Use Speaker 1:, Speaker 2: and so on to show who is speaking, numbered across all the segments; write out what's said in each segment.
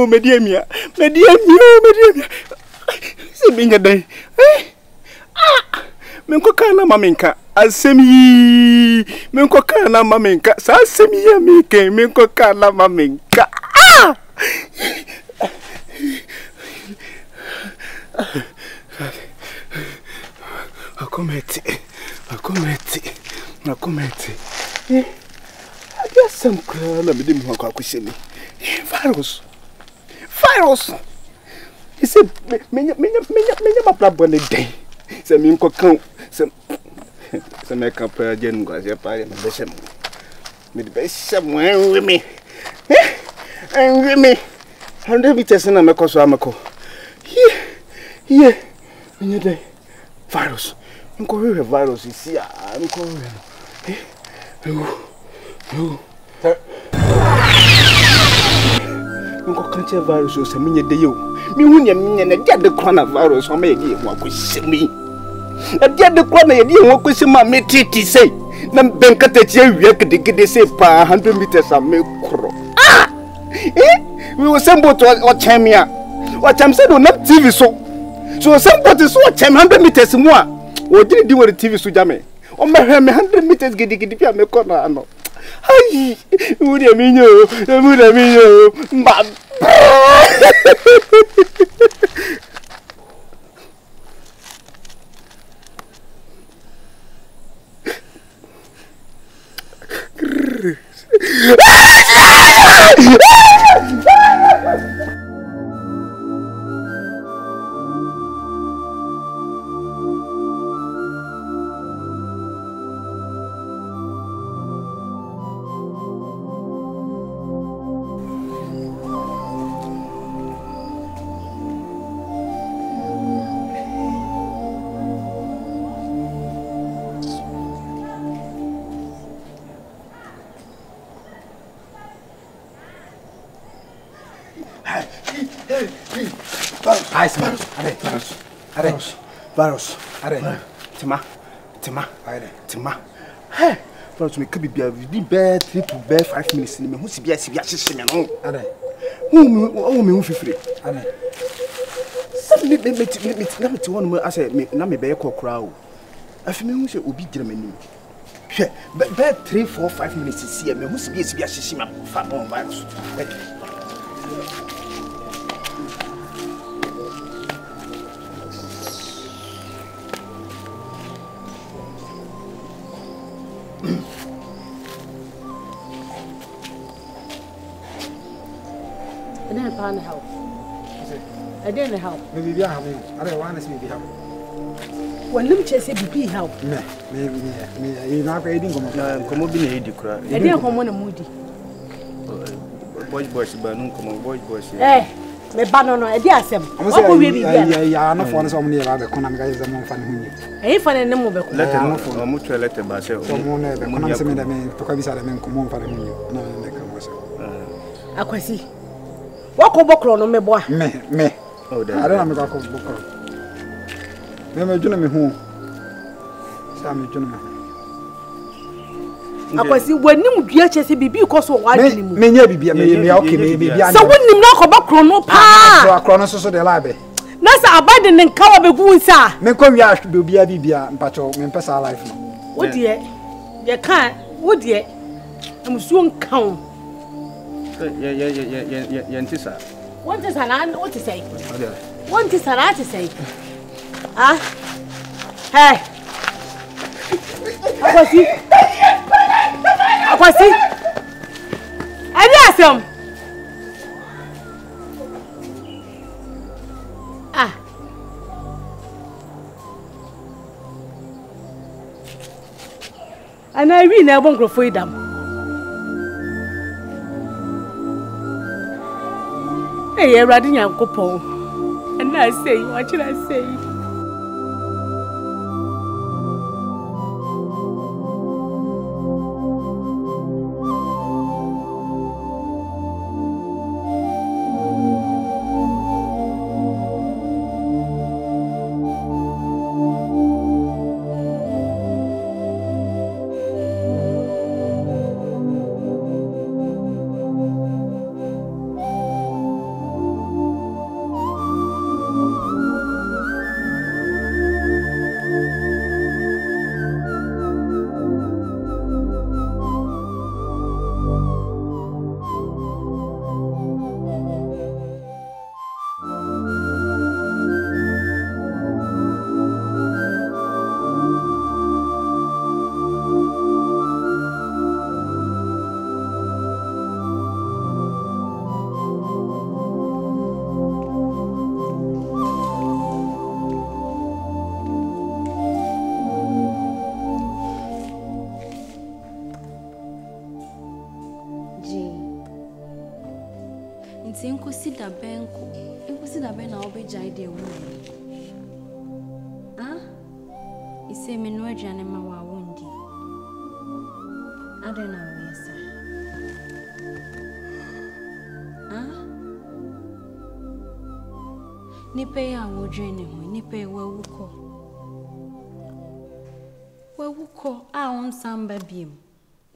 Speaker 1: Media. Sebinya dai. Menko kana maminka. Asemi. Menko kana maminka. Sa asemi ya mike. Menko kana maminka. Akometi. Adia samkra na bidi mu akwa kwisheni. Virus. He said, "Menya maplabone day." Se mi nko kan se make up again go se pare me besem. Me de besem enwe me. 100 meters na me koso amako. Yeah. Menya day. Virus. Nko we virus isi a nko we. Nko kanche virus o se menye de yo. Mi hunya na dia de coronavirus o ma ye di ho akwosemi. Na dia de corona ye di ho akwosema me titi sei. Na benkata tie wiya kedigede sei pa 100 meters a me kro. We will send boat or chamia. Or cham said on TV so. So somebody so 100 meters mo a. O di with TV so jame. O me 100 meters gidigidi bia me corner ano. Ai, uri aminyo, mba. Virus. Tima. Hey, Virus me could be bed 3 to bed 5 minutes in me. Who see be no. Who me free. Some me to one more as na me be crowd. I feel me who say obi Germany. Bed 3, 4, 5 minutes see me. Who see be Virus.
Speaker 2: I didn't help. I didn't help.
Speaker 3: Maybe I have. I don't want to see help.
Speaker 2: When you say be help.
Speaker 3: Me. You not reading
Speaker 1: come be need cry.
Speaker 2: I didn't come on a moody.
Speaker 1: Boys, but no come boys.
Speaker 2: Eh, me banana, I did some.
Speaker 3: I'm not for some near the economic is a more fun.
Speaker 2: Eh, for a number of
Speaker 1: letter, no for a mutual letter, but
Speaker 3: someone never comes to me to come beside them come on for you. No,
Speaker 2: I can see. Walk over no me boy.
Speaker 3: Me. Oh, I don't know about book. Never do me home. Sammy Junman.
Speaker 2: I can see when you get a baby because of what you
Speaker 3: mean. Maybe okay, maybe.
Speaker 2: So when you knock about chrono pa,
Speaker 3: chrono so the library.
Speaker 2: That's abandoned and cover the wounds, sir.
Speaker 3: Me come here to be a bibia, but your pesa life.
Speaker 2: What dear? You can't. Would ye? I'm soon count.
Speaker 1: Yentisa.
Speaker 2: What is an what to say? What is an to say? Ah? Hey! Akwasi! I asked him. Ah. And I really never go for them. Hey, you're riding your couple. And I say, what should I say?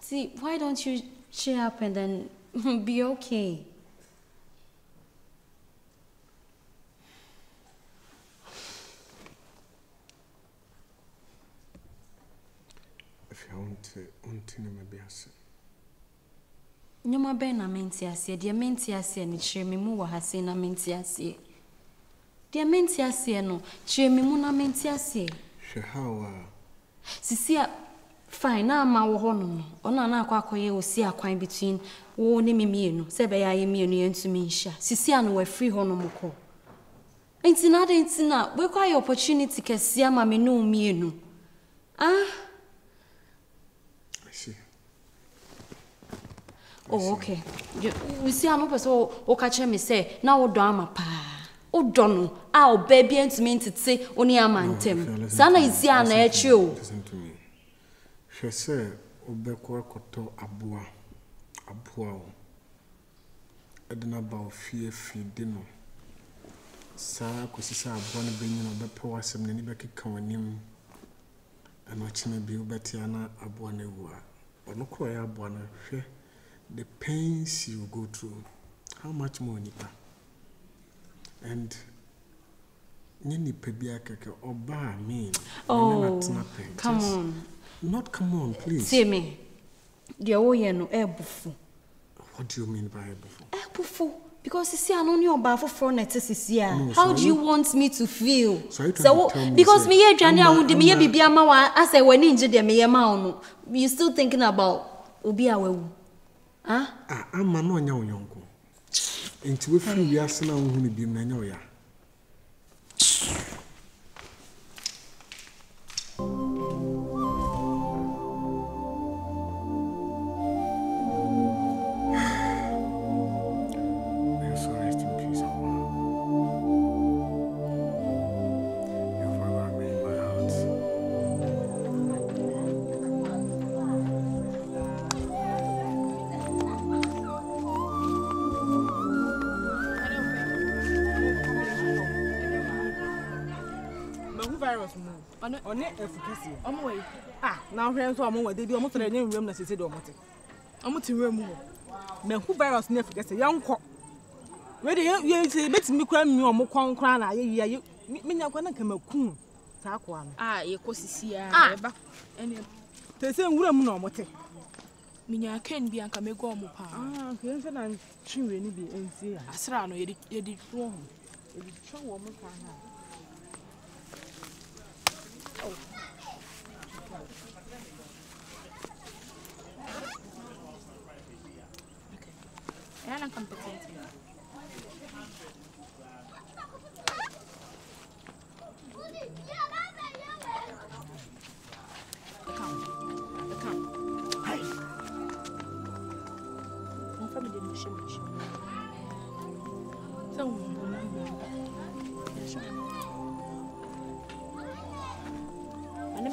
Speaker 4: See, why don't you cheer up and then be okay?
Speaker 5: If you want to maybe ask.
Speaker 4: No, my ben, I meant to say, dear Mentias, and cheer me more, has seen a Mentias. Dear Mentias, no, cheer me more, Mentias.
Speaker 5: How
Speaker 4: Cecilia. Fine, now my honor. On an aquacoy will see a quine between warning me, no, Sebea, me, and to me, Siciano were free honomoko. Ain't another intina, we quite opportunity can see a mammy no me, no. Ah,
Speaker 5: I see.
Speaker 4: Oh, okay. We see an opus or catch me say, now drama pa. Oh, Donald, our baby and to mean to say, only a man, Tim. Sana is here and at you.
Speaker 5: Listen to me. She said, Obeko koto abua. Edna about fear feeding. Sa kusisa abua ne benyi no bepo wasem ne ni beki kawanim. And watching a bill betiana abua ne wa. Ono kwa ya abua na hwe the pains you go through. How much more nipa? And Nini Pebia Kaka Oba mean.
Speaker 4: Oh, come on.
Speaker 5: Not come on, please.
Speaker 4: See me. Dear Oyeno, buffo.
Speaker 5: What do you mean by buffo?
Speaker 4: Buffo. Because you see, I know you're about for netters here. How do you want me to feel?
Speaker 5: So
Speaker 4: because me here, Johnny, I would be a Biama as I went into the Mayamano. You still thinking about Ubiawe? Huh?
Speaker 5: I'm a no young. Into a few years now, who be Manoya.
Speaker 6: On it, efficacy. I'm away. Ah, now friends are more they do almost a new room as you said, almost a room. Men who virus never gets a young cock. Ready, you say, makes me cram you on more crown. You mean you're going to come a coon. Ah, you could see. Ah, Te say nwura mu na omote.
Speaker 7: Minya ken bi anka mego omo pa.
Speaker 6: Ke nse na chinwe ni bi ensi ya.
Speaker 7: Asra no ye di wo ho.
Speaker 6: E di twa wo mo ka na.
Speaker 7: Ja, dan kan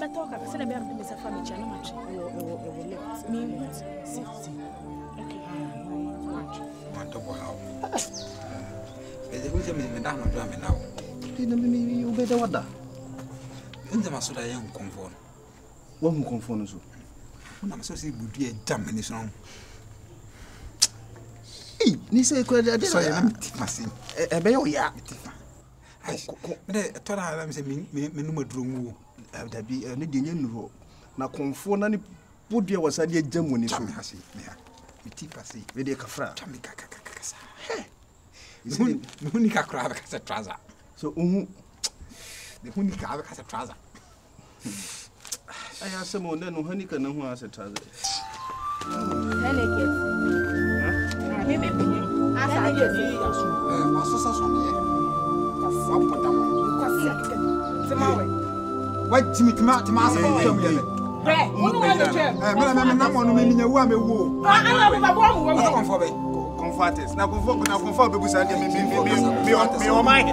Speaker 7: het toka kasema bia mpe mesa family chana machi me sit okay
Speaker 3: Manto how eze kuze me nda ma do me now
Speaker 1: Tina me ubeda wada
Speaker 3: nze masoda ye nkonfo
Speaker 1: wo hu konfo no so
Speaker 3: una maso si budu e jam ni so
Speaker 1: ni say ko ade
Speaker 3: so ya masi
Speaker 1: be yo ya
Speaker 3: me to na ala me se me numa duro mu
Speaker 1: dabi ne de nya nuro na konfo na ni podua wasade agam woni so
Speaker 3: me hase me ha me ti pase
Speaker 1: we de kafra
Speaker 3: chami kaka sa he huni ka kra ka sa trouser
Speaker 1: so uhu
Speaker 3: de huni ka sa trouser
Speaker 1: aya samo ne no hani ka na hu asa trouser
Speaker 2: hele ke ha me asa ke
Speaker 3: maso sa so ne fa pota
Speaker 6: Kwa sia temawe
Speaker 3: wa timi sa ko mi le
Speaker 6: Bre, onu wa le che.
Speaker 3: Me na mo no me nya wu a me wu.
Speaker 6: Ana we babo amu wo.
Speaker 3: Ko konfo be.
Speaker 1: Confortes na konfo be busa de me o ma hene.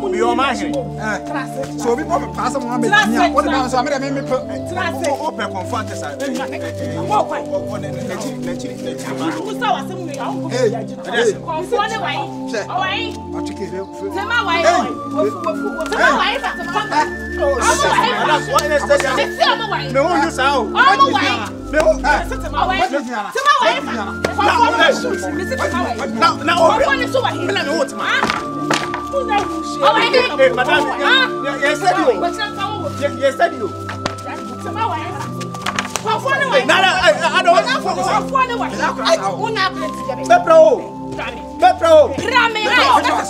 Speaker 1: Me o ma hene.
Speaker 3: So bi po pass mo me nya. What about so me
Speaker 1: o pe confortes a.
Speaker 6: Mo kwa.
Speaker 1: O na chiri.
Speaker 6: Ku sa wa sem me ya onko ya ji. Konfo ne wai. O wai.
Speaker 3: O chike re.
Speaker 6: Tema wai. Wofu. Tema wai fa tema.
Speaker 1: Me who you sao? Me who?
Speaker 6: Tema wai fa.
Speaker 1: Na o. Me na me what ma. Hey, madam. Yes, said you.
Speaker 6: Tema wai fa.
Speaker 1: I don't
Speaker 3: I